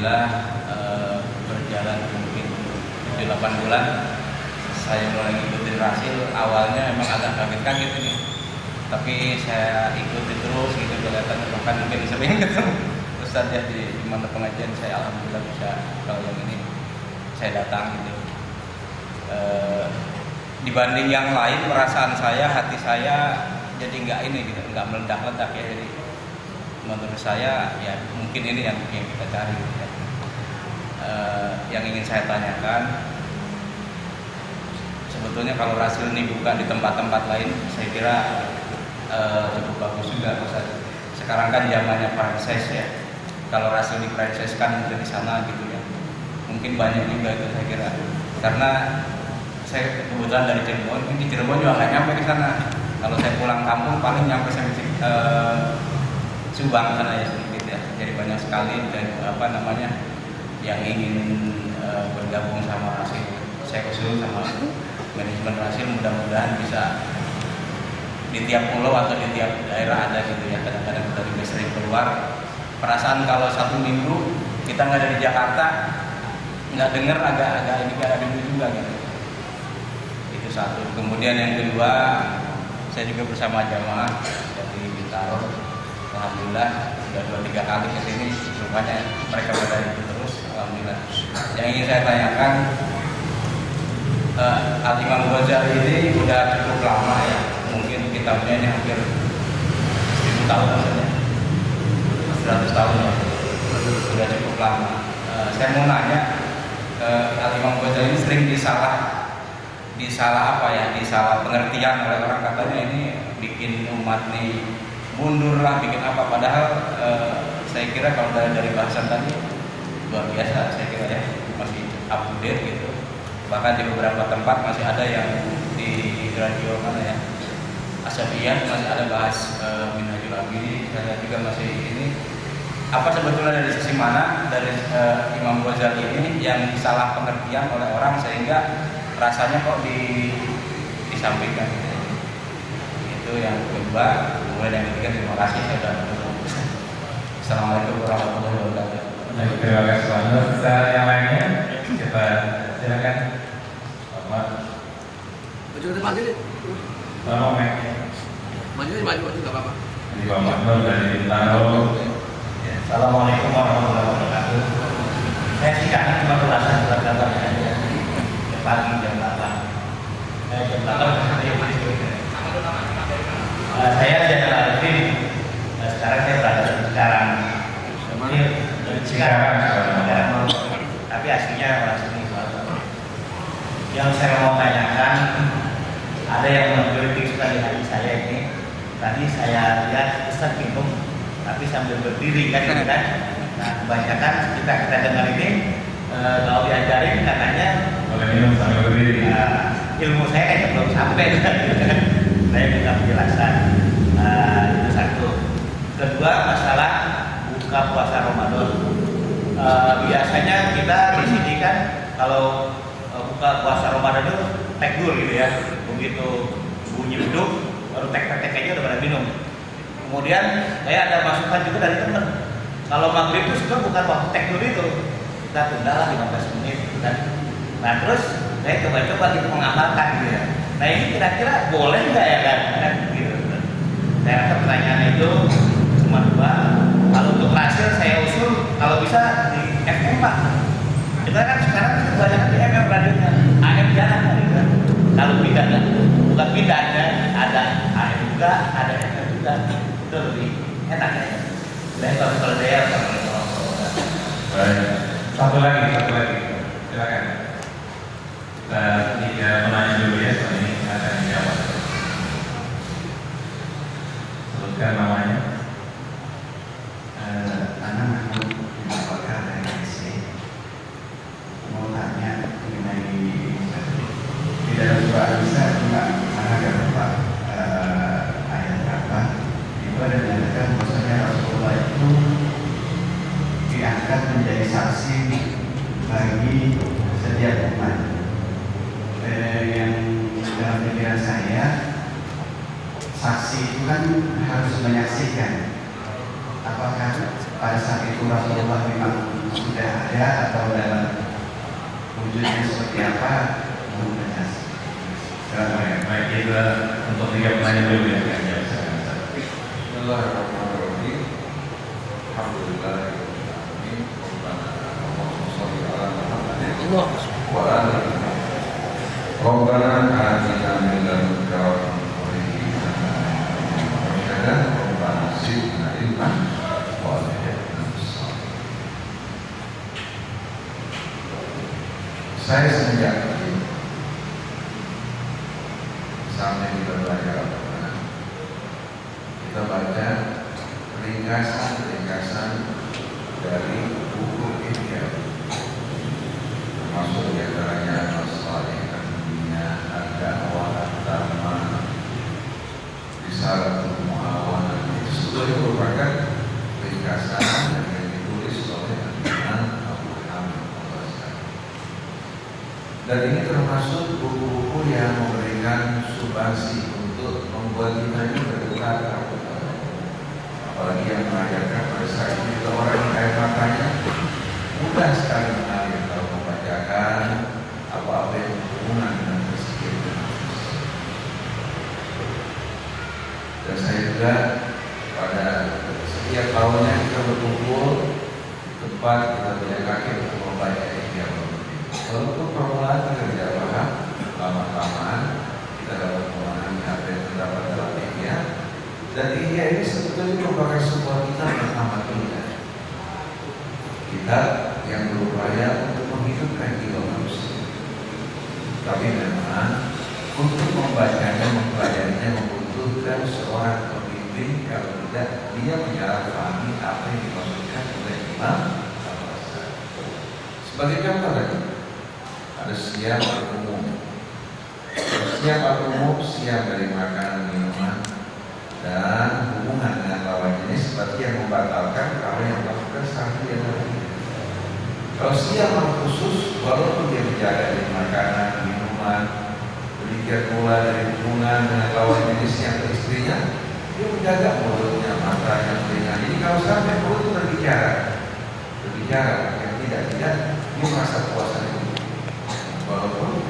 alhamdulillah berjalan mungkin 7-8 bulan saya mulai ngikutin Rasil. Awalnya emang agak kaget-kaget ini, tapi saya ikuti terus gitu, kelihatannya bahkan mungkin sering ketemu Ustadz ya di mana pengajian, saya alhamdulillah bisa kalau yang ini saya datang gitu. Dibanding yang lain perasaan saya, hati saya jadi nggak ini gitu, nggak meledak-ledak ya. Jadi menurut saya ya mungkin ini yang kita cari gitu ya. Yang ingin saya tanyakan, sebetulnya kalau Rasil ini buka di tempat-tempat lain saya kira cukup bagus juga. Sekarang kan zamannya franchise ya, kalau Rasil di franchise kan di sana gitu ya, mungkin banyak juga itu saya kira. Karena saya kebetulan dari Cirebon, di Cirebon juga nggak nyampe ke sana. Kalau saya pulang kampung paling nyampe sampai Subang sana ya sedikit ya. Jadi banyak sekali dan yang ingin bergabung sama Rasil. Saya usul sama manajemen Rasil, mudah-mudahan bisa di tiap pulau atau di tiap daerah ada gitu ya. Kadang-kadang kita juga sering keluar. Perasaan kalau 1 minggu kita nggak ada di Jakarta, nggak dengar agak ini ada dulu juga gitu. Itu satu. Kemudian yang kedua, saya juga bersama jamaah dari Bintaro. Alhamdulillah sudah 2-3 kali ke sini, rupanya mereka pada itu terus. Alhamdulillah. Yang ingin saya tanyakan, Al-Imam Ghazali ini sudah cukup lama ya, mungkin kitabnya ini hampir 1000 tahun saja, 100 tahun ya, sudah cukup lama. Saya mau nanya, Al-Imam Ghazali ini sering disalah pengertian oleh orang, katanya ini bikin umat nih mundur lah, bikin apa, padahal saya kira kalau dari bahasan tadi luar biasa, saya kira ya masih up to date gitu. Bahkan di beberapa tempat masih ada yang di radio mana ya, Asabiyah masih ada bahas Minhajul Abidin. Saya juga masih ini, apa sebetulnya dari sisi mana dari Imam Ghazali ini yang salah pengertian oleh orang sehingga rasanya kok disampaikan gitu. Itu yang kedua. Kemudian yang ketiga, terima kasih saya sudah menonton. Assalamualaikum warahmatullahi wabarakatuh. Terima kasih banget. Yang lainnya kita silakan. Maju ke depan sini. Maju nggak apa-apa. Di Pak Mahmud dari Bintaro. Assalamualaikum warahmatullahi wabarakatuh. Saya sih kangen cuma perasaan surat kabarnya aja. Pagi jam 8. Jam 8 saya Zainal Arifin. Sekarang saya berada di Cikarang. Cikarang. Tapi aslinya orang sini. Yang saya mau tanyakan, ada yang mengkritik sekali hati saya ini. Tadi saya lihat Ustaz minum, tapi sambil berdiri kan, gitu kan. Nah, kebanyakan kita dengar ini kalau diajarin katanya boleh minum sambil berdiri. Ilmu saya kayaknya belum sampai gitu kan. Saya minta penjelasan. Itu satu. Kedua, masalah buka puasa Ramadan. Biasanya kita di sini kan kalau buka puasa Ramadan itu tekdur gitu ya. Begitu bunyi beduk baru tek-tek aja udah pada minum. Kemudian saya ada masukan juga dari teman. Kalau maghrib itu sebenarnya bukan waktu tekdur itu, kita tunda lah 15 menit gitu kan. Nah terus saya coba-coba gitu mengamalkan gitu ya. Nah ini kira-kira boleh nggak ya kan? Gitu. Saya rasa pertanyaan itu cuma 2. Kalau untuk hasil saya usul kalau bisa di FM Pak. Kita kan sekarang kebanyakan di FM radionya, AM jarang gitu kan. Kalau pindahnya bukan pindahnya, ada AM juga, ada FM juga, itu lebih enak ya. Dan kalau saya Baik. Satu lagi. Silakan. Kita menanya dulu ya, soal ini ada yang jawab. Sebutkan namanya. Anak apakah dari SC mau tanya mengenai di dalam surah Al-Nisa mana berapa ayat berapa itu ada menyatakan bahwasanya Rasulullah itu diangkat menjadi saksi bagi setiap umat. Yang dalam pikiran saya, saksi itu kan harus menyaksikan. Apakah pada saat itu Rasulullah memang sudah ada atau dalam wujudnya seperti apa, mohon penjelasan. Baik, kita untuk 3 pertanyaan dulu ya. Bismillahirrahmanirrahim. Alhamdulillah. Allah. Rabbana atina min ladunka rahmatan wa hab lana rabbana zidna ilman wa alhimna bis-shalihin. Saya semenjak kecil sampai kita belajar Al-Quran, kita baca ringkasan dari buku India, termasuk diantaranya Al-Salih, Al-Dunia, Al-Da'wah, Al-Dharma, Risalatul Mu'awanah. Itu sebetulnya merupakan ringkasan yang ditulis oleh Imam Abu Hamid Al-Ghazali. Dan ini termasuk buku-buku yang memberikan substansi untuk membuat kita ini berdekat kepada Allah. Apalagi yang mengajarkan pada saat itu orang yang air matanya mudah sekali mengalir kalau membacakan apa-apa yang berhubungan dengan rezeki. Dan saya juga pada setiap tahunnya kita berkumpul di tempat kita punya kaki untuk membaca Ihya Ulumuddin. Walaupun permulaan kita tidak paham, lama-lamaan kita dapat memahami apa yang terdapat dalam Ihya. Dan Ihya ini sebetulnya merupakan sebuah kitab yang amat indah. Kitab yang berupaya untuk menghidupkan jiwa manusia. Tapi memang untuk membacanya, mempelajarinya membutuhkan seorang pemimpin, kalau tidak dia menyalahpahami apa yang dimaksudkan oleh Imam Al-Ghazali. Sebagai contoh tadi, ada siam al-umum. Siam al-umum siam dari makanan, minuman, dan hubungan dengan lawan jenis seperti yang membatalkan apa yang dilakukan satu yang lain. Kalau siam khusus, walaupun dia menjaga dari makanan, minuman, demikian pula dari hubungan dengan lawan jenisnya atau istrinya, dia menjaga mulutnya, matanya, telinga. Jadi kalau sampai mulut itu berbicara yang tidak, dia merasa puasa itu. Walaupun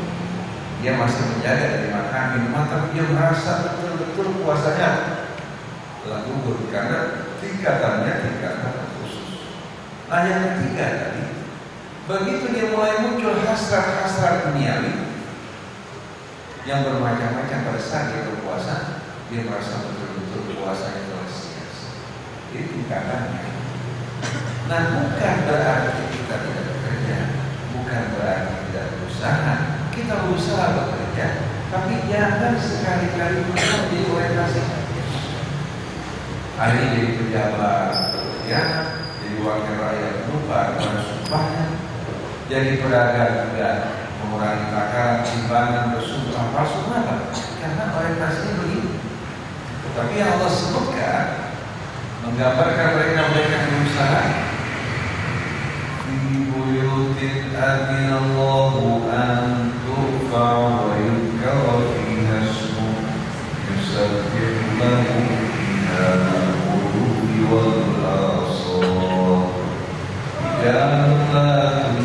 dia masih menjaga dari makanan, minuman, tapi dia merasa betul-betul puasanya telah gugur karena tingkatan khusus. Nah yang ketiga tadi, begitu dia mulai muncul hasrat-hasrat duniawi yang bermacam-macam pada saat dia berpuasa, dia merasa betul-betul puasanya telah sia-sia. Ini tingkatannya. Nah bukan berarti kita tidak bekerja, bukan berarti tidak berusaha. Kita berusaha bekerja, tapi jangan sekali-kali menjadi orientasi. Hari ini jadi pejabat berkhianat, jadi wakil rakyat lupa dengan sumpahnya, jadi pedagang juga mengurangi takaran, timbangan, bersumpah palsu. Kenapa? Karena orientasinya begini. Tapi yang Allah sebutkan menggambarkan mereka yang berusaha. Fi buyutin adzinallahu an turfa wa yuzkara fiha ismuhu yusabbihu lahu fiha bil-ghudwi wal-asal. Jangan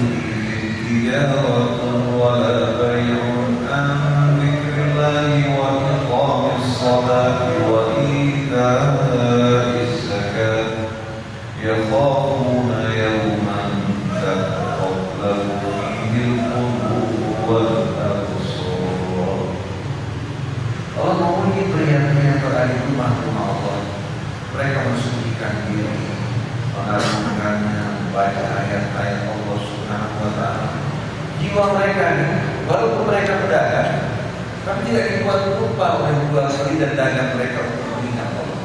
tijaratun wala bay'un an dzikrillahi wa iqamis salati wa ita'iz zakat yakhafuna yawman tataqallabu fihi al-qulub wal absar. Allah memuji pria-pria yang berada di rumah Allah. Mereka mensucikan diri, mengarungkannya, membaca ayat-ayat Allah Subhanahu wa ta'ala. Jiwa mereka ini, walaupun mereka pedagang, tapi tidak dibuat lupa oleh jual beli dan dagang mereka untuk mengingat Allah,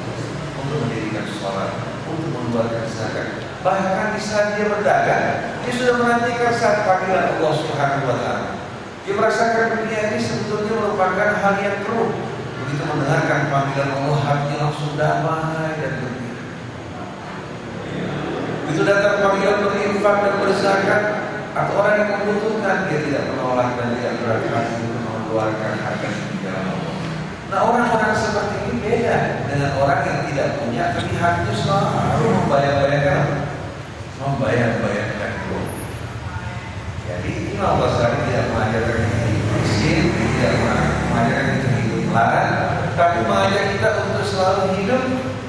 untuk mendirikan sholat, untuk mengeluarkan zakat. Bahkan di saat dia berdagang, dia sudah menantikan saat panggilan Allah Subhanahu wa ta'ala. Dia merasakan dunia ini sebetulnya merupakan hal yang keruh. Begitu mendengarkan panggilan Allah, hatinya langsung damai dan gembira. Begitu datang panggilan berinfak dan berzakat, atau orang yang membutuhkan, dia tidak menolak dan tidak berat hati untuk mengeluarkan harta di jalan Allah. Nah orang-orang seperti ini beda dengan orang yang tidak punya, tapi hatinya selalu membayang-bayangkan Imam Ghazali tidak mengajarkan kita hidup miskin, tidak mengajarkan kita hidup melarat, tapi mengajak kita untuk selalu hidup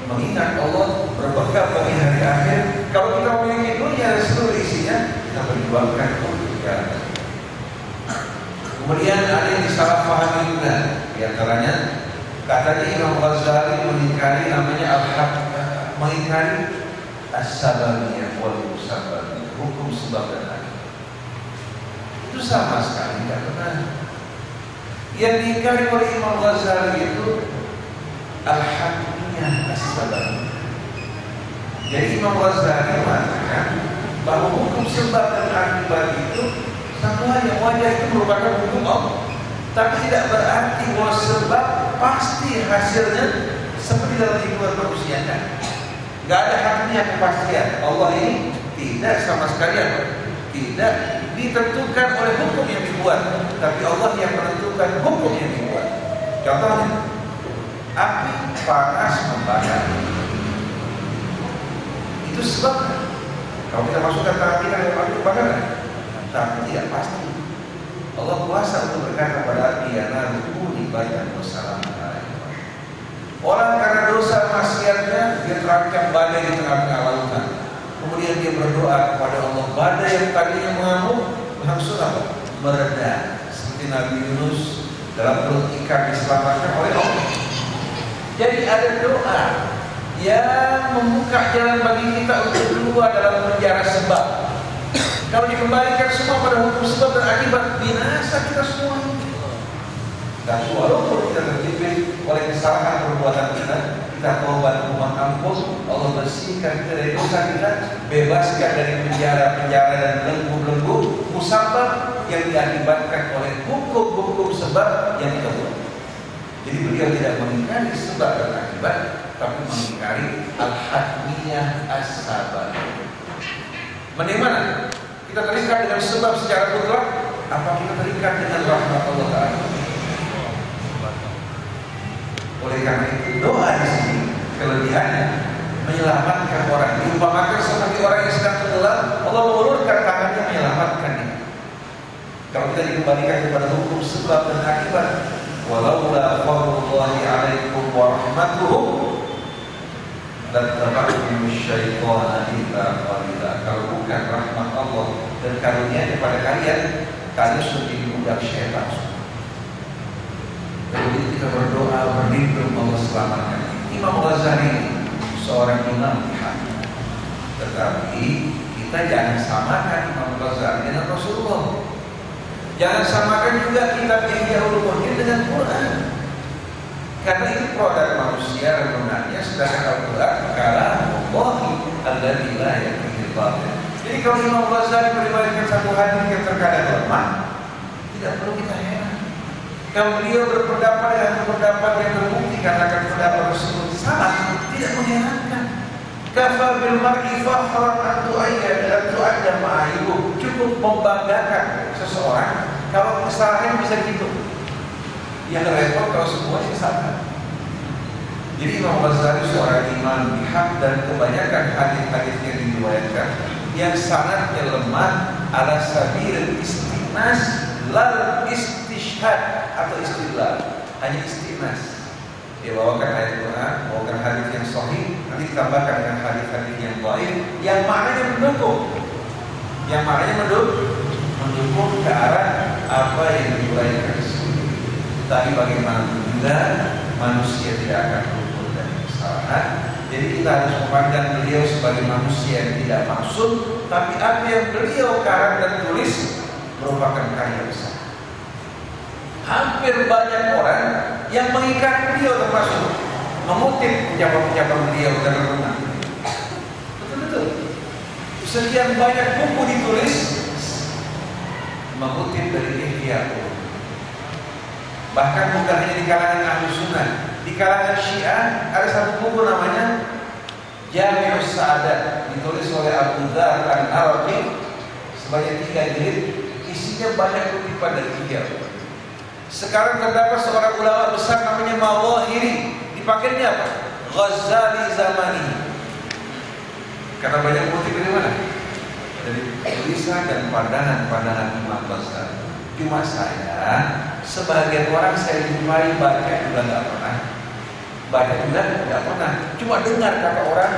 mengingat Allah, berbekal bagi hari akhir. Kalau kita memiliki dunia dan seluruh isinya, kita perjuangkan untuk jalan. Kemudian ada yang disalahpahami juga, di antaranya katanya Imam Ghazali mengingkari namanya al-haq, mengingkari as-sababiyah wal musababiyah, hukum sebab dan akibat. Itu sama sekali tidak benar. Yang diingkari oleh Imam Ghazali itu al-hakmiyah as-sababiyah. Jadi Imam Ghazali mengatakan bahwa hukum sebab dan akibat itu satu hal yang wajar, itu merupakan hukum Allah. Tapi tidak berarti bahwa sebab pasti hasilnya seperti dalam hitungan manusia. Gak ada haknya kepastian. Allah ini tidak sama sekali tidak ditentukan oleh hukum yang dibuat, tapi Allah yang menentukan hukum yang dibuat. Contohnya, api panas membakar. Itu sebabnya. Kalau kita masukkan tangan kita ke api bakar, tapi tidak pasti. Allah kuasa untuk berkata pada api, ya narukuni bayan wassalam. Orang karena dosa maksiatnya dia terancam badai di tengah-tengah lautan. Kemudian dia berdoa kepada Allah, badai yang tadinya mengamuk langsung apa? Mereda. Seperti Nabi Yunus dalam perut ikan diselamatkan oleh Allah. Jadi ada doa yang membuka jalan bagi kita untuk keluar dalam penjara sebab. Kalau dikembalikan semua pada hukum sebab dan akibat, binasa kita semua. Dan walaupun kita terjepit oleh kesalahan perbuatan kita, kita taubat mohon ampun, Allah bersihkan kita dari dosa kita, bebaskan dari penjara-penjara dan belenggu-belenggu musabab yang diakibatkan oleh hukum-hukum sebab yang kita buat. Jadi beliau tidak mengingkari sebab dan akibat, tapi mengingkari al-hakmiyah as-sabab. Bagaimana? Kita terikat dengan sebab secara mutlak, apa kita terikat dengan rahmat Allah Ta'ala? Oleh karena itu doa di sini kelebihannya menyelamatkan orang. Diumpamakan seperti orang yang sedang tenggelam, Allah mengulurkan tangannya menyelamatkannya. Kalau kita dikembalikan kepada hukum sebab dan akibat, walaula fadlullahi 'alaikum wa rahmatuhu lattaba'tum asyaitana illa qalila. Kalau bukan rahmat Allah dan karunia kepada kalian, kalian sudah jadi budak syaitan. Jadi kita berdoa berlindung Allah selamatkan. Imam Ghazali seorang imam hak, tetapi kita jangan samakan Imam Ghazali dengan Rasulullah. Jangan samakan juga kitab Ihya Ulumuddin dengan Quran. Karena itu produk manusia renungannya, sedangkan Al-Quran kalamullahi alladzi la ya'tihi al-batil. Jadi kalau Imam Ghazali meriwayatkan satu hadis yang terkadang lemah, tidak perlu kita heran. Kalau beliau berpendapat dengan pendapat yang terbukti katakan pendapat tersebut salah, tidak mengherankan. Kafa bil mar'i fakhran an tu'adda ma'aibu. Cukup membanggakan seseorang kalau kesalahan bisa gitu. Yang repot kalau semuanya salah. Jadi Imam Ghazali seorang imam bihaq, dan kebanyakan hadis-hadis yang diriwayatkan yang sanadnya lemah ala sabil istinas lal istishhad atau istidlal, hanya istinas. Dia bawakan ayat Quran, bawakan hadis yang sahih, nanti ditambahkan dengan hadis-hadis yang dhaif yang maknanya mendukung, mendukung ke arah apa yang diriwayatkan. Tapi bagaimanapun juga manusia tidak akan luput dari kesalahan. Jadi kita harus memandang beliau sebagai manusia yang tidak maksud, tapi apa yang beliau karang dan tulis merupakan karya besar. Hampir banyak orang yang mengingkari beliau, termasuk mengutip ucapan-ucapan beliau dan renungan. Betul-betul. Sekian banyak buku ditulis mengutip dari Ihya. Bahkan bukan hanya di kalangan ahli sunnah, di kalangan Syiah ada satu buku namanya Jami'us Sa'adat, ditulis oleh Abu Dzar Al-Araqi, sebanyak 3 jilid, isinya banyak kutipan dari Ihya. Sekarang terdapat seorang ulama besar namanya Mawahiri, dipakainya apa? Ghazali Zamani. Karena banyak kutip dari mana? dari tulisan dan pandangan imam besar. Cuma saya, sebagian orang saya jumpai baca juga nggak pernah, cuma dengar kata orang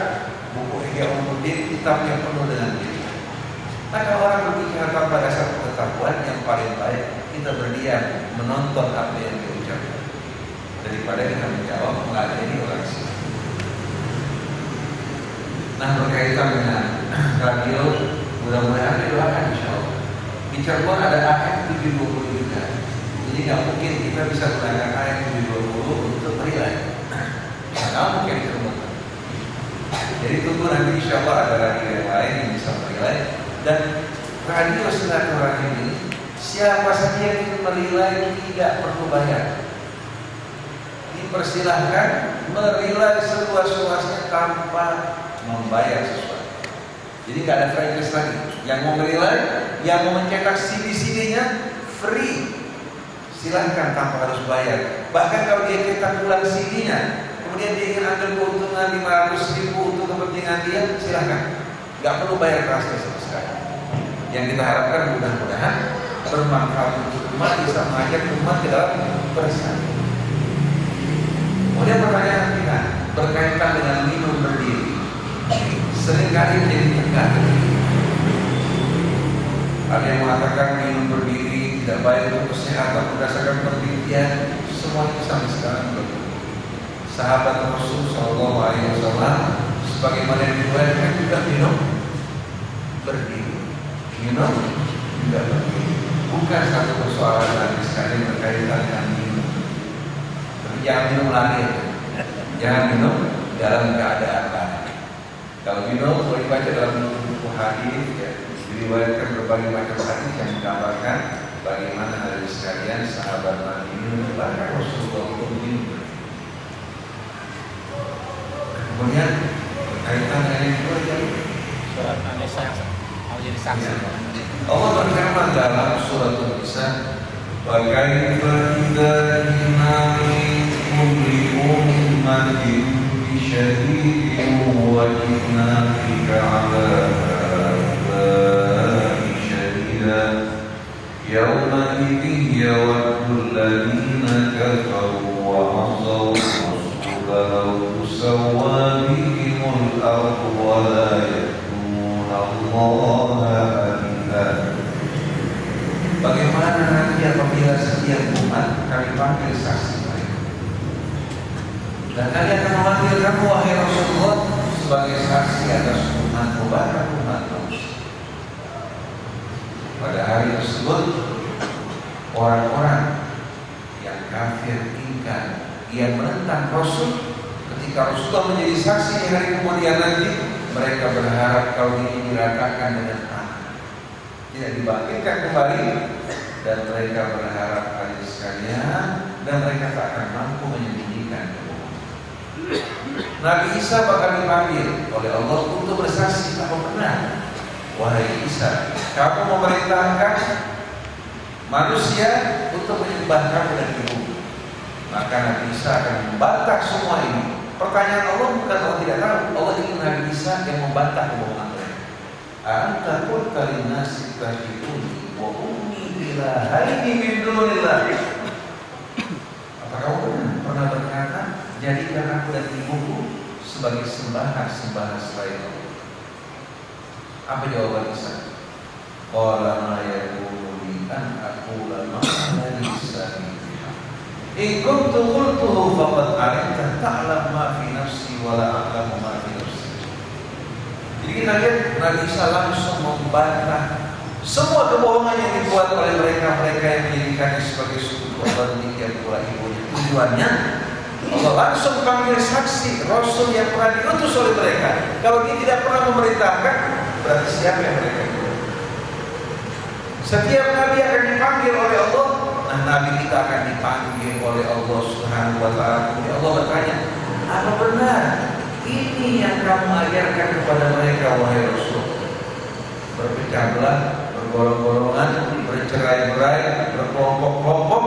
buku Ihya Ulumuddin, kitab yang penuh dengan ini. Nah, kalau orang berbicara tanpa dasar pengetahuan, yang paling baik kita berdiam menonton apa yang diucapkan daripada kita menjawab mengadili orang sih. Nah, berkaitan dengan radio, mudah-mudahan didoakan insyaallah. Di Cirebon ada AM 720 juga. Jadi nggak mungkin kita bisa gunakan AM 720 untuk relay. Nggak mungkin di Cirebon. Jadi tunggu nanti insyaallah ada radio yang lain yang bisa relay. Dan radio silaturahim ini siapa saja yang ingin merilai tidak perlu bayar. Dipersilahkan merilai seluas-luasnya tanpa membayar sesuatu. Jadi nggak ada franchise lagi. Yang mau merilai, yang mau mencetak CD-CD-nya free, silahkan tanpa harus bayar. Bahkan kalau dia cetak ulang CD-nya, kemudian dia ingin ambil keuntungan 500.000 untuk kepentingan dia, silahkan. Nggak perlu bayar kerasnya sama sekali. Yang kita harapkan mudah-mudahan bermanfaat untuk umat, bisa mengajak umat ke dalam bersatu. Kemudian pertanyaan kita berkaitan dengan minum berdiri. Seringkali menjadi tegang. Ada yang mengatakan minum berdiri tidak baik untuk kesehatan berdasarkan penelitian. Semua itu sampai sekarang belum. Sahabat Rasul Shallallahu Alaihi Wasallam sebagaimana yang diriwayatkan juga minum berdiri. Minum juga berdiri. Bukan satu persoalan lagi sekali berkaitan dengan minum. Tapi jangan minum lagi. Jangan minum dalam keadaan lagi. Kalau minum boleh dibaca dalam buku hadis, ya, diriwayatkan berbagai macam hadis yang menggambarkan bagaimana dari sekalian sahabat Nabi minum, bahkan Rasulullah pun minum. Kemudian berkaitan dengan yang kedua, Surat An-Nisa mau jadi saksi. Allah berfirman dalam surat An-Nisa, "Wa kaifa idza ji'na min kulli ummatin bi syahidin wa ji'na bika 'ala haula'i shahida yawma idzin yawaddu alladziina kafaru wa 'asaw rasula law tusawwa bihimul ardu wa la yaktununa Allaha." Bagaimana nanti apabila setiap umat kami panggil saksi mereka, dan kalian akan memanggil kamu wahai Rasulullah sebagai saksi atas umat manusia. Pada hari tersebut orang-orang yang kafir ingkar, yang menentang Rasul, ketika Rasulullah menjadi saksi di hari kemudian nanti, mereka berharap kau ini diratakan dengan tidak dibangkitkan kembali, dan mereka berharap kali sekalian, dan mereka tak akan mampu menyembunyikan kebohongan. Nabi Isa bakal dipanggil oleh Allah untuk bersaksi. Apa benar? Wahai Isa, kamu memerintahkan manusia untuk menyembah kamu dan ibumu. Maka Nabi Isa akan membantah semua ini. Pertanyaan Allah bukan Allah tidak tahu. Allah ingin Nabi Isa yang membantah kebohongan mereka. Anta qulta linnasi ittakhiduni wa ummi ilahaini min dunillah. Apa kamu pernah berkata, jadikan aku dan ibuku sebagai sembahan selain Allah? Apa jawaban Isa? Qala ma yakunu li an aqula ma laysa li. In kuntu qultuhu faqad alimta ta'lam ma fi nafsi wa la a'lamu ma fi nafsi. Jadi kita lihat Nabi Isa langsung membantah semua kebohongan yang dibuat oleh mereka yang menjadikannya sebagai suku Allah, demikian pula ibunya. Tujuannya Allah langsung panggil saksi Rasul yang pernah diutus oleh mereka. Kalau dia tidak pernah memerintahkan, berarti siapa yang mereka itu? Setiap Nabi akan dipanggil oleh Allah. Nah, Nabi kita akan dipanggil oleh Allah Subhanahu wa Ta'ala. Kemudian Allah bertanya, apa benar ini yang kamu ajarkan kepada mereka wahai Rasul? Berpecah belah, bergolong-golongan, bercerai-berai, berkelompok-kelompok.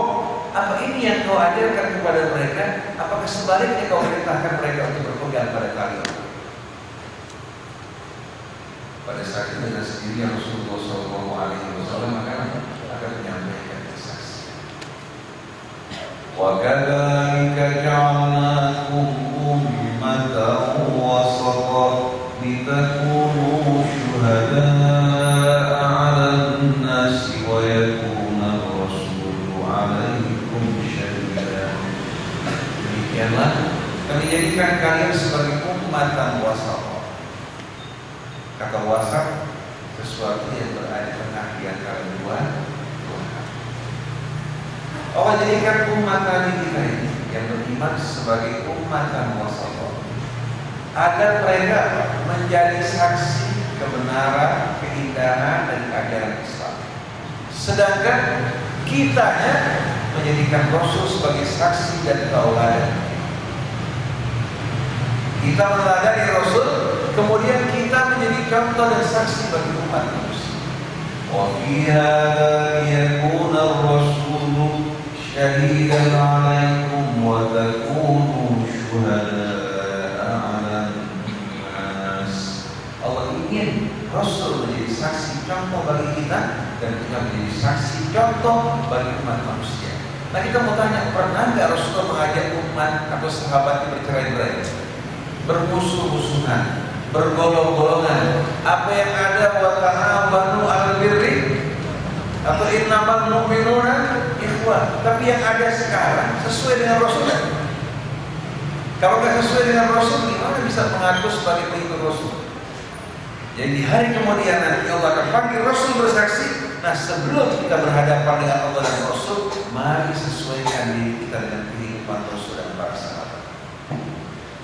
Apa ini yang kau ajarkan kepada mereka? Apakah sebaliknya kau perintahkan mereka untuk berpegang pada kalian? Pada saat itu dengan sendirinya Rasulullah SAW akan menyampaikan kesaksian. Wa kadzalika ja'alnakum ummatan wasatan litakunu syuhada'a 'alan nasi wa yakuna ar-rasulu 'alaikum syahida. Demikianlah kami jadikan kalian sebagai ummatan wasatan. Kata wasat sesuatu yang berada di tengah di antara dua hal. Allah jadikan ummatan kita ini yang beriman sebagai ummatan wasat agar mereka menjadi saksi kebenaran, keindahan dan ajaran Islam. Sedangkan kitanya menjadikan Rasul sebagai saksi dan tauladan. Kita meneladani Rasul, kemudian kita menjadi contoh dan saksi bagi umat manusia. Wa fi hadza yakuna ar-rasulu syahidan 'alaikum wa takunu syuhada'a 'alan nas. Allah ingin Rasul menjadi saksi contoh bagi kita dan kita menjadi saksi contoh bagi umat manusia. Nah, kita mau tanya, pernah nggak Rasulullah mengajak umat atau sahabat bercerai-berai, bermusuh-musuhan, bergolong-golongan? Apa yang ada wa ta'awanu 'alal birri atau innamal mu'minuna ikhwah? Tapi yang ada sekarang sesuai dengan Rasul. Kalau nggak sesuai dengan Rasul, gimana bisa mengaku sebagai pengikut Rasul? Jadi di hari kemudian nanti Allah akan panggil Rasul bersaksi. Nah, sebelum kita berhadapan dengan Allah dan Rasul, mari sesuaikan diri kita dengan kehidupan Rasul dan para sahabat.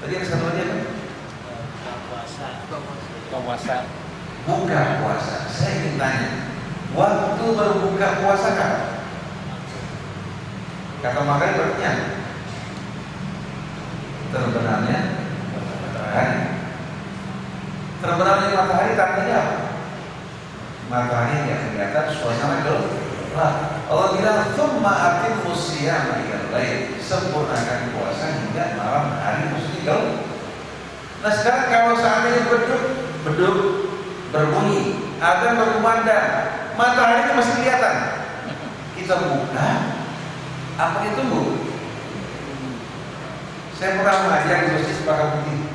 Tadi yang satu lagi apa? Puasa. Buka puasa. Saya ingin tanya, waktu berbuka puasa kan? Kata makanya berarti terbenamnya matahari. Terbenamnya matahari tandanya apa? Matahari yang kelihatan suasana gelap. Nah, Allah bilang tsumma atimmus siyama ilal lail, sempurnakan puasa hingga malam hari, maksudnya gelap. Nah, sekarang kalau seandainya beduk berbunyi, azan berkumandang, matahari masih kelihatan, kita buka apa ditunggu? Saya pernah mengajar di Masjid Sepaka Putih,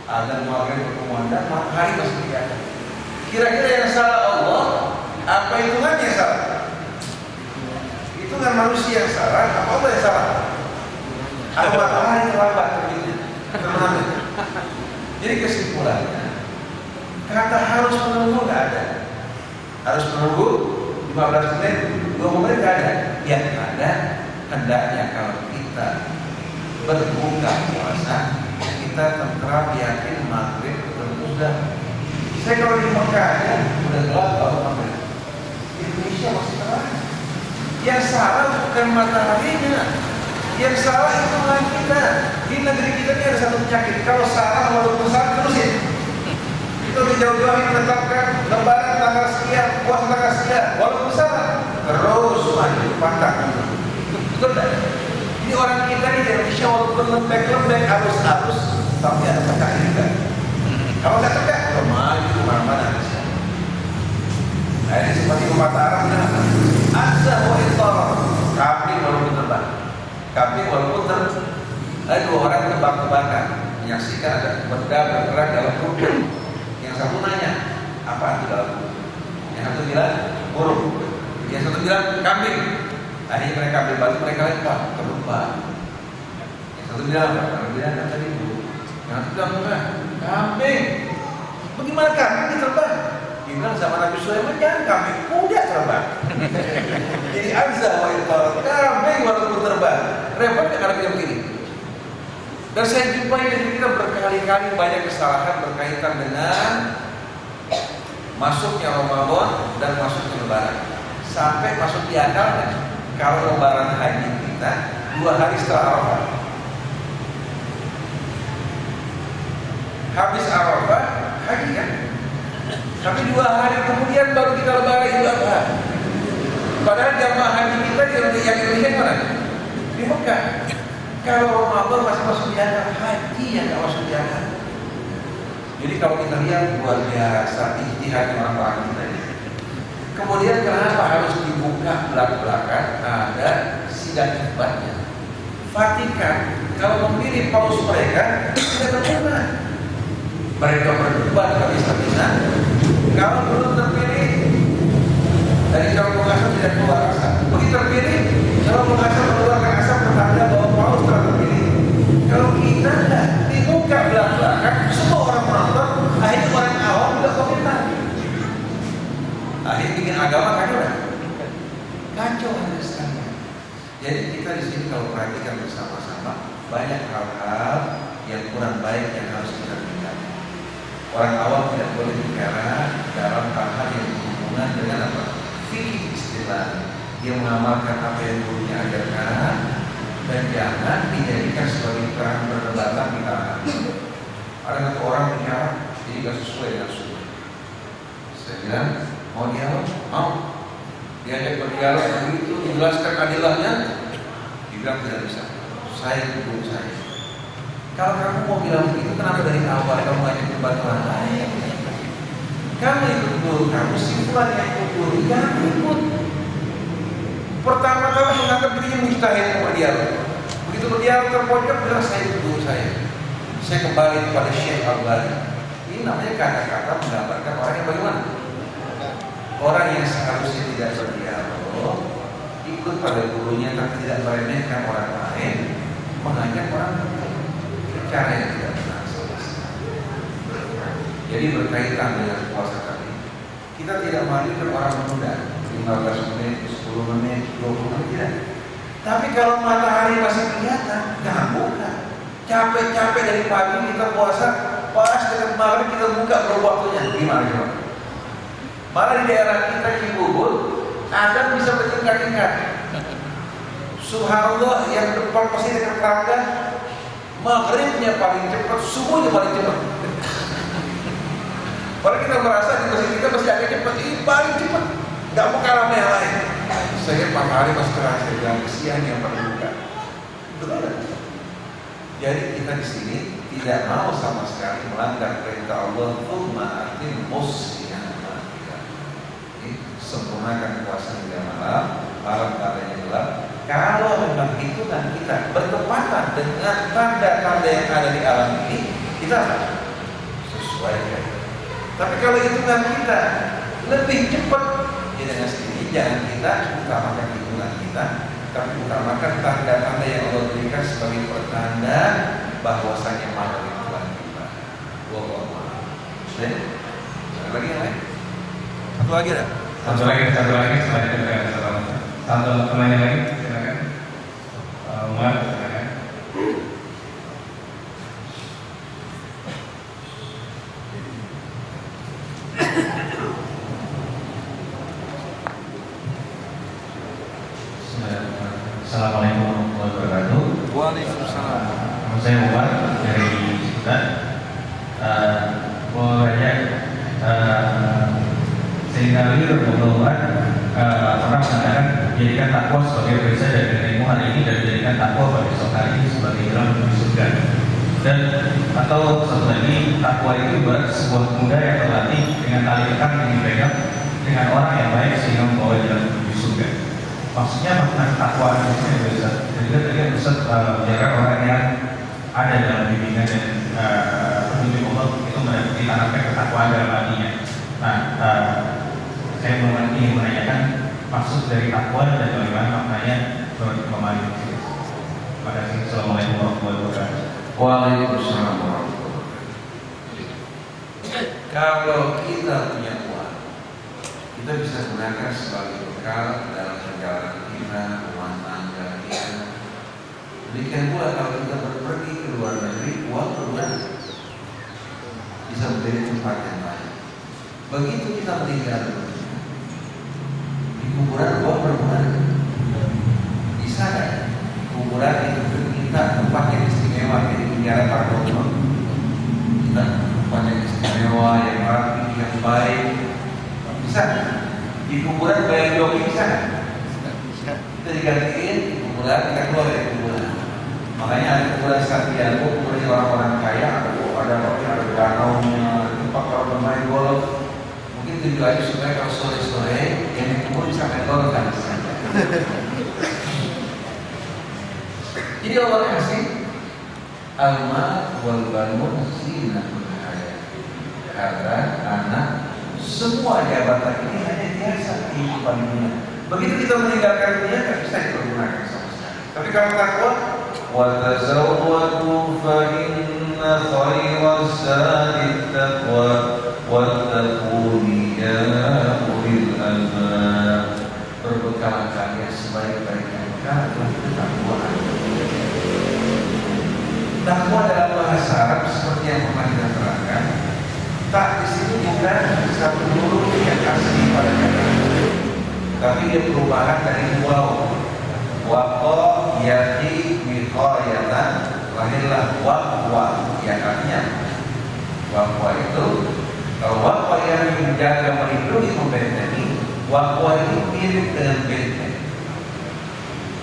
azan maghrib berkumandang, matahari masih kelihatan. Kira-kira yang salah Allah, apa hitungannya yang salah? Hitungan manusia yang salah, apa Allah yang salah? Apa matahari terlambat terbitnya? Jadi kesimpulannya, kata harus menunggu nggak ada. Harus menunggu 15 menit, 20 menit nggak ada. Yang ada, hendaknya kalau kita berbuka puasa, kita tentram yakin maghrib sudah. Saya kalau di Mekah aja udah gelap kalau maghrib. Indonesia masih terang. Yang salah bukan mataharinya, yang salah hitungan kita. Di negeri kita ini ada satu penyakit. Kalau salah walaupun salah terusin. Itu di jauh-jauh menetapkan Lebaran tanggal sekian, puasa tanggal sekian, walaupun salah terus maju pantang. Betul tak? Ini orang kita di Indonesia walaupun lembek-lembek arus-arus, tapi ada tegak juga. Kalau nggak tegak, maju kemana-mana. Nah, ini seperti pepatah Arab kenapa? Azza wa itar, kambing walaupun terbang, kambing walaupun terbang. Ada dua orang tebak-tebakan menyaksikan ada benda bergerak dalam rumput. Yang satu nanya, apa itu dalam rumput? Yang satu bilang burung, yang satu bilang kambing. Akhirnya mereka ambil batu, mereka lempar, terbang. Yang satu bilang apa? Yang bilang kan tadi burung. Yang satu bilang enggak, kambing. Bagaimana kambing terbang? Dia bilang sama Nabi Sulaiman, jangan kambing, kuda terbang. Jadi azza wa itar, kambing walaupun terbang. Repot kan Arab yang begini. Dan saya jumpai dari kita berkali-kali banyak kesalahan berkaitan dengan masuknya Ramadan dan masuknya Lebaran. Sampai masuk di akalnya kalau Lebaran haji kita 2 hari setelah Arafah. Habis Arafah haji kan? Tapi 2 hari kemudian baru kita Lebaran Idul Adha. Padahal jamaah haji kita yang Indonesia mana? Di Mekah. Kalau Ramadan masih masuk di akal, haji yang nggak masuk di akal. Jadi kalau kita lihat luar biasa ijtihad orang kita ini. Kemudian kenapa harus dibuka belak-belakan? Ada sidang isbatnya. Vatikan kalau memilih paus mereka tidak berguna. Mereka berdebat habis-habisan. Kalau belum terpilih dari calon pengasas tidak keluar asap. Begitu terpilih, calon pengasas mengeluarkan asap pertanda bahwa paus telah terpilih. Kalau kita tidak dibuka belak-belakan, semua orang menonton, akhirnya orang awam juga komentar. Akhirnya bikin agama kacau kan? Kacau ada sekali. Jadi kita di sini kalau perhatikan bersama-sama banyak hal-hal yang kurang baik yang harus kita tinggalkan. Orang awam tidak boleh bicara dalam hal-hal yang berhubungan dengan apa? Fikih istilah. Dia mengamalkan apa yang gurunya ajarkan dan jangan dijadikan sebagai perang perdebatan di kalangan. Ada satu orang bicara jadi tidak sesuai dengan sunnah. Saya bilang mau dialog, mau diajak berdialog begitu dijelaskan adilahnya, dibilang tidak bisa. Saya guru saya. Kalau kamu mau bilang begitu, kenapa dari awal kamu ngajak debat orang lain? Kamu ikut guru, kamu simpulan yang ikut guru, jangan ikut. Pertama-tama menganggap dirinya mujtahid mau berdialog. Begitu berdialog terpojok, bilang saya ikut guru saya. Saya kembali kepada Syekh Al-Bani. Ini namanya kata-kata menggambarkan orang yang bagaimana? Orang yang seharusnya tidak berdialog, ikut pada gurunya tapi tidak meremehkan orang lain, mengajak orang lain. Cara yang tidak benar sama sekali. Jadi berkaitan dengan puasa tadi, kita tidak menganjurkan orang menunda 15 menit, 10 menit, 20 menit tidak. Tapi kalau matahari masih kelihatan, jangan buka. Capek-capek dari pagi kita puasa, pas dekat maghrib kita buka belum waktunya. Gimana coba? Malah di daerah kita Cibubur, ada bisa bertingkat-tingkat. Subhanallah, yang depan pasti dekat kerangka. Maghribnya paling cepat, subuhnya paling cepat. Kalau kita merasa di masjid kita masih agak cepat, ini paling cepat, nggak mau kalah sama yang lain. Saya matahari masih terang, saya bilang kesian yang berbuka. Betul. Jadi kita di sini tidak mau sama sekali melanggar perintah Allah. Tsumma atimmus siyama. Sempurnakan puasa hingga malam tandanya gelap. Kalau memang hitungan kita bertepatan dengan tanda-tanda yang ada di alam ini, kita sesuaikan. Tapi kalau hitungan kita lebih cepat, ya dengan sendiri jangan kita utamakan hitungan kita, tapi utamakan tanda-tanda yang Allah berikan sebagai pertanda bahwasanya malam itu Tuhan kita. Wallahu a'lam. Ada lagi yang lain? Satu lagi ada? Satu lagi selanjutnya kita satu pertanyaan lagi, silakan. Umar, silakan. Assalamualaikum warahmatullahi wabarakatuh. Waalaikumsalam. Nama saya Umar dari Sudan. Mau banyak Sayyidina Ali Rasulullah pernah mengatakan jadikan takwa sebagai perisai dari dirimu hari ini dan jadikan takwa pada esok hari ini sebagai jalan menuju surga. Dan atau satu lagi, takwa itu ibarat sebuah kuda yang terlatih dengan tali ikat yang dipegang dengan orang yang baik sehingga membawa jalan menuju surga. Maksudnya makna takwa itu bisa. Jadi tadi Ustaz menjaga orang yang ada dalam bimbingan dan petunjuk Allah itu ditanamkan ketakwaan dalam hatinya. Nah, saya ingin menanyakan maksud dari takwa dan bagaimana maknanya menurut Imam Ali. Terima kasih. Assalamualaikum warahmatullahi wabarakatuh. Waalaikumsalam warahmatullahi wabarakatuh. Kalau kita punya uang, kita bisa gunakan sebagai bekal dalam perjalanan kita, rumah tangga kita. Demikian pula kalau kita pergi ke luar negeri, uang berguna, bisa menjadi tempat yang baik. Begitu kita meninggal di kuburan, uang berguna. Bisa kan? Kuburan itu kita tempat yang istimewa, jadi penjara para dokter. Kita tempat yang istimewa, yang rapi, yang baik. Bisa kan? Di kuburan bayar joki bisa kan? Kita digantiin di kuburan, kita keluar dari kuburan. Makanya ada kuburan Santiago, kuburan orang-orang kaya, ada danaunya, main golf mungkin tujuannya supaya kalau sore-sore yang dikumpul bisa main golf kan. Jadi Allah kasih al-mal wal banun zinatul hayatid dunya. Harta, anak, semua jabatan ini hanya biasa di kehidupan dunia. Begitu kita meninggalkan dunia nggak bisa dipergunakan sama sekali. Tapi kalau takwa, wa tazawwadu fa inna khairaz zadit taqwa wattaquni ya ulil albab. Berbekalah kalian sebaik-baiknya bekal adalah ketakwaan. Takwa dalam bahasa Arab seperti yang pernah kita terangkan, tak di sini bukan satu huruf yang asli pada kata, tapi dia perubahan dari waw. Waqa yati wiqayatan, lahirlah waqwa yang artinya waqwa itu, kalau waqwa yang menjaga, melindungi, membentengi, waqwa ini mirip dengan benteng.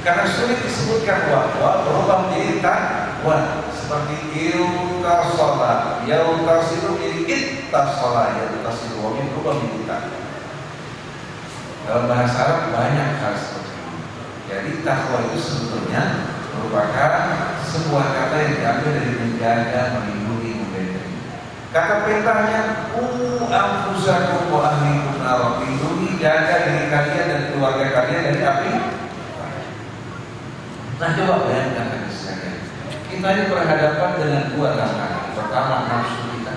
Karena sulit disebutkan waqwa, berubah menjadi takwa. Seperti iltasola, yautasilu menjadi ittasola, yautasilu waqwa berubah menjadi takwa. Dalam bahasa Arab banyak hal seperti itu. Jadi takwa itu sebetulnya merupakan sebuah kata yang diambil dari menjaga, melindungi, membentengi. Kata perintahnya, anfusakum wa ahlikum nar, lindungi, jaga diri kalian dan keluarga kalian dari api. Nah, coba bayangkan sekalian, kita ini berhadapan dengan dua tantangan. Pertama, nafsu kita.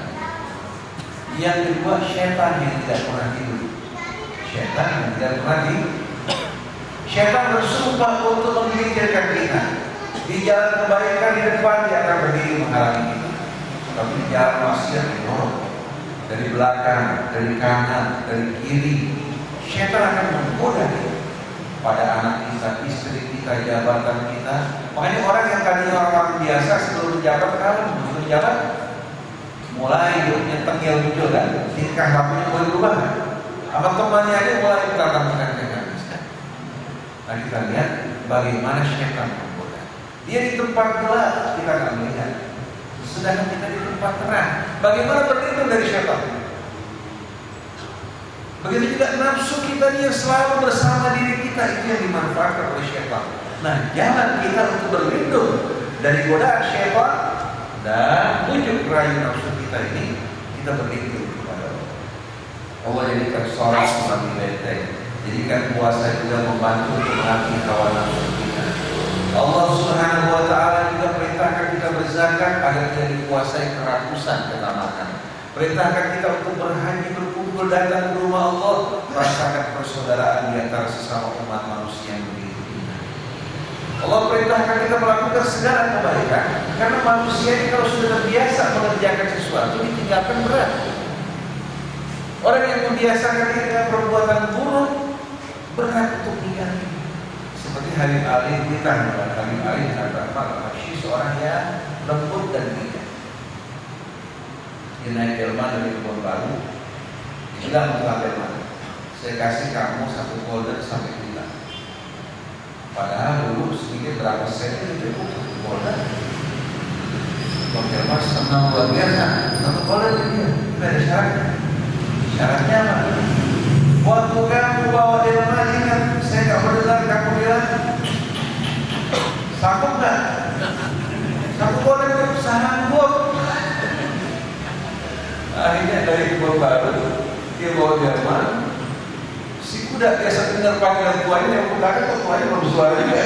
Yang kedua, syaitan yang tidak pernah tidur. Syaitan yang tidak pernah tidur. Syaitan bersumpah untuk memikirkan kita. Di jalan kebaikan di depan dia akan berdiri menghalangi kita. Tapi di jalan maksiat didorong dari belakang, dari kanan, dari kiri. Syaitan akan menggoda kita. Pada anak kita, istri kita, jabatan kita. Makanya orang yang tadinya orang biasa sebelum menjabat, kalau begitu menjabat mulai hidupnya tengil muncul kan, tingkah lakunya mulai berubah. Apa temannya aja mulai kita tampilkan dengan bisa. Nah, kita lihat bagaimana syaitan menggoda. Dia di tempat gelap kita nggak melihat, sedangkan kita di tempat terang. Bagaimana berlindung dari syaitan? Begitu juga nafsu kita yang selalu bersama diri kita, itu yang dimanfaatkan oleh syaitan. Nah, jalan kita untuk berlindung dari godaan syaitan dan bujuk rayu nafsu kita ini, kita berlindung kepada Allah. Allah jadikan sholat sebagai benteng, jadikan puasa juga membantu untuk melatih hawa nafsu kita. Allah Subhanahu wa Ta'ala juga perintahkan kita berzakat agar tidak dikuasai kerakusan ketamakan. Perintahkan kita untuk berhaji, berkumpul, datang ke rumah Allah, merasakan persaudaraan di antara sesama umat manusia yang begitu indah. Allah perintahkan kita melakukan segala kebaikan, karena manusia ini kalau sudah terbiasa mengerjakan sesuatu, ditinggalkan berat. Orang yang membiasakan diri dengan perbuatan buruk, berat untuk tinggalkan. Seperti Habib Ali kita, Habib Ali adalah seorang yang lembut dan bijak. Dia naik delman dari Kebun Baru, bilang untuk delman, saya kasih kamu 1 golden sampai hilang. Padahal dulu sedikit berapa sen itu cukup 1 golden. Bang delman senang luar biasa, 1 golden dia, tidak ada syaratnya. Syaratnya apa? Waktu kamu bawa delman, ingat saya nggak mendengar kamu bilang, sanggup nggak? 1 golden itu sanggup. Akhirnya dari Kebun Baru dia bawa delman. Si kuda biasa dengar panggilan tuanya, yang kuda kok tuanya belum suara juga.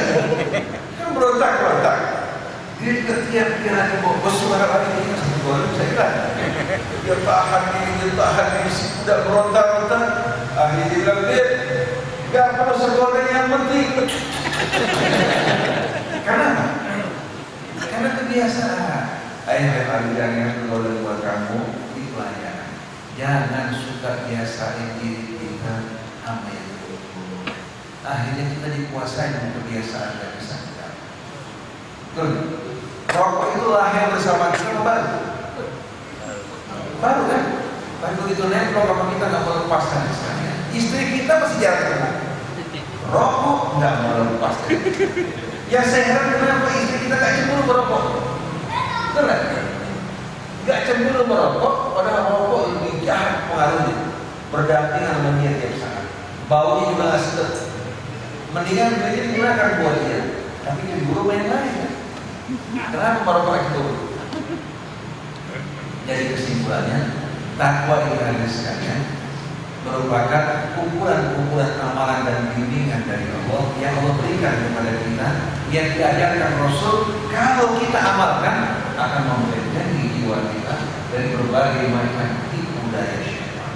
Kan berontak. Dia juga tiap-tiap lagi bawa bersuara lagi, ini 1 golden saya bilang. Dia tahan diri, si kuda berontak. Akhirnya dia bilang, dia gak perlu 1 golden yang penting. Karena kebiasaan. Ayah jangan golden buat kamu. Pelajaran. Jangan suka biasain diri kita sama yang buruk. Akhirnya kita dikuasai dengan kebiasaan yang bisa kita. Betul. Rokok itu lahir bersama kita baru. Baru kan? Tapi begitu nempel sama kita nggak mau lepaskan sekalian. Istri kita masih jarang kenal. Rokok nggak mau lepaskan. Ya saya heran kenapa istri kita nggak cemburu merokok. Betul kan? Gak cemburu merokok, padahal merokok lebih jahat berdampingan sama dia tiap saat. Baunya juga nggak sedap. Mendingan duitnya digunakan buat dia, tapi diburu main lain kan? Kenapa para itu? Jadi kesimpulannya, takwa ini hadirin sekalian merupakan kumpulan-kumpulan amalan dan bimbingan dari Allah yang Allah berikan kepada kita, yang diajarkan Rasul. Kalau kita amalkan, akan membentengi jiwa kita dari berbagai macam tipu daya syaitan.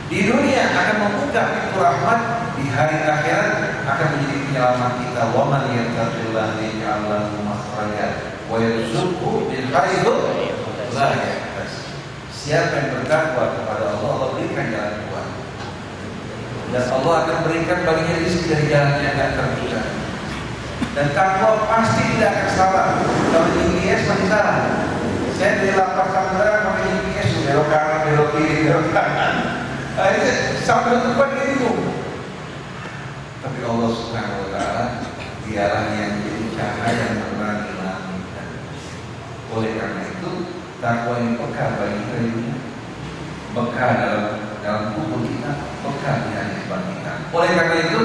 Di dunia akan membuka pintu rahmat, di hari akhirat akan menjadi penyelamat kita. Wa man yattaqillaha yaj'al lahu makhraja wa yarzuqhu min haitsu la yahtasib. Siapa yang bertakwa kepada Allah, Allah berikan jalan keluar. Dan Allah akan berikan baginya rezeki dari jalan yang tidak terduga. Dan takwa pasti tidak akan salah. Kalau GPS masih salah. Saya dari lapas Samudera pakai GPS, belok kanan, belok kiri, belok kanan. Nah, ini sampai depan ini tuh. Tapi Allah Subhanahu Wa Taala dialah yang menjadi cahaya yang menerangi langit. Oleh karena itu, takwa ini bekal bagi kita di dunia, bekal dalam kubur kita, bekal di hari kebangkitan. Oleh karena itu,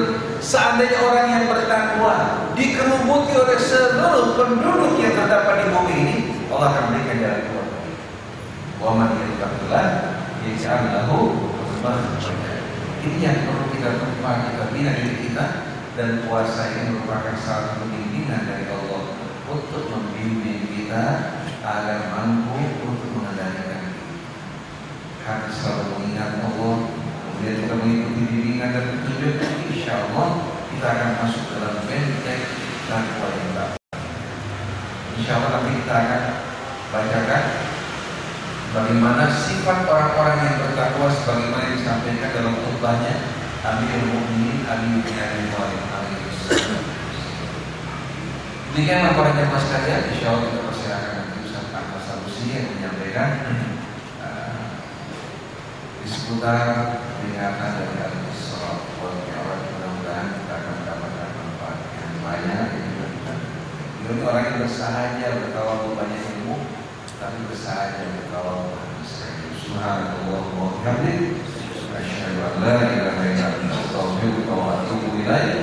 seandainya orang yang bertakwa dikerubuti oleh seluruh penduduk yang terdapat di bumi ini, Allah akan berikan jalan keluar. Wa man yattaqillah yaj'al lahu makhraja. Ini yang perlu kita tempa, kita bina diri kita, dan puasa ini merupakan satu bimbingan dari Allah untuk membimbing kita agar mampu untuk mengendalikan diri. Hati selalu mengingat Allah, kemudian kita mengikuti bimbingan dan petunjuk, insya Allah kita akan masuk dalam benteng takwa yang tak. Insya Allah nanti kita akan bacakan bagaimana sifat orang-orang yang bertakwa sebagaimana yang disampaikan dalam khutbahnya Amirul Mukminin Ali bin Abi Thalib alaihissalam. Demikianlah para jemaah sekalian, insya Allah kita persilakan nanti Ustaz Ahmad Sanusi yang menyampaikan di seputar peringatan dari Al-Isra wal Mi'raj. Mudah-mudahan kita akan mendapatkan manfaat yang banyak. Ini orang yang bersahaja bertawakal banyak ilmu, tapi bersahaja bertawakal Subhanallah wa bihamdihi, asyhadu an la ilaha illa anta, astaghfiruka wa atubu ilaik.